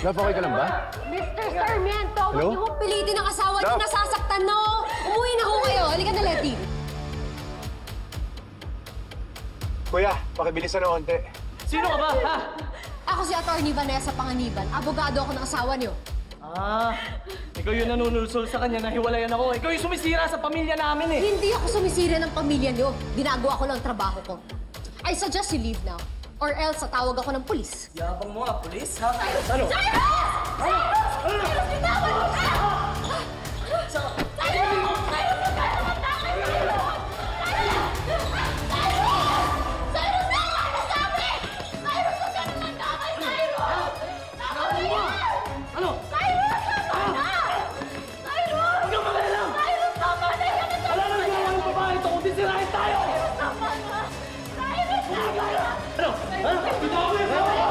Love, okay ka lang ba? Mr. Sarmiento, huwag Hello? niyo hong pilitin ang asawa niyo Love? nasasaktan, no? Umuwi na ho kayo. Halika na, Letty. Kuya, pakibilisan na konti. Sino ka ba, ha? Ako si Atty. Vanessa Panganiban. Abogado ako ng asawa niyo. Ah, ikaw yung nanunulsol sa kanya na hiwalayan ako. Ikaw yung sumisira sa pamilya namin eh. Hindi ako sumisira ng pamilya niyo. Ginagawa ko lang ang trabaho ko. I suggest you leave now. Or else, tatawag ako ng pulis. Yabang mo nga, pulis, ha? Ano? Ano? Huwag kang makialam! Wala nang ginawa ng babae ito kung sisirahin tayo! Ano? Ha? Bitaw mo yung asawa ko!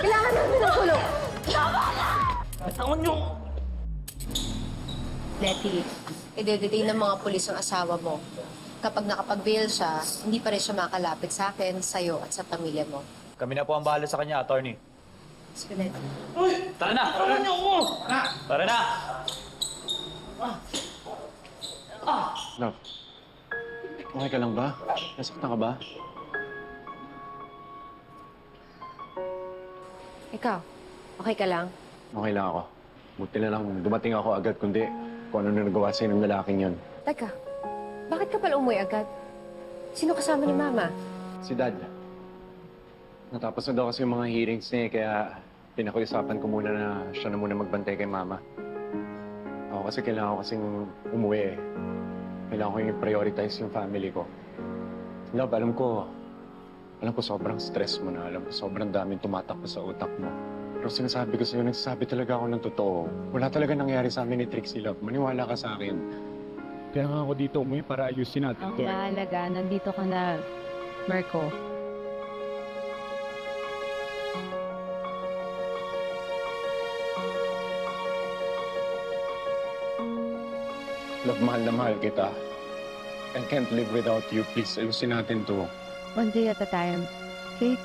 Kailangan namin ng tulong. Bitawan niyo! Letty, i-detain ng mga pulis ang asawa mo. Kapag nakapag-bail siya, hindi pa rin siya makalapit sa akin, sa'yo at sa pamilya mo. Kami na po ang bahala sa kanya, attorney. Sige, Letty. Uy! Tara na! Bitawan niyo ako! Tara na! Love, okay ka lang ba? Nasaktan ka ba? Ikaw, okay ka lang? Okay lang ako. Buti na lang dumating ako agad, kundi kung ano na nagawa sa'yo ng lalaking yun. Teka, bakit ka pala umuwi agad? Sino kasama ni Mama? Si Dad. Natapos na daw kasi yung mga hearings niya, kaya pinakiusapan ko muna na siya na muna magbantay kay Mama. Ako kasi kailangan ko kasing umuwi eh. Kailangan ko yung prioritize yung family ko. Love, alam ko sobrang stress mo na. Alam ko sobrang daming tumatakbo sa utak mo. Pero sinasabi ko sa'yo, nagsasabi talaga ako ng totoo. Wala talaga nangyari sa amin ni Trixie, Love. Maniwala ka sa akin. Kaya nga ako dito umuwi para ayusin natin Ang to. mahalaga, nandito ka na, Marco. Love, mahal na mahal kita. I can't live without you. Please, ayusin natin to. One day at a time. Okay?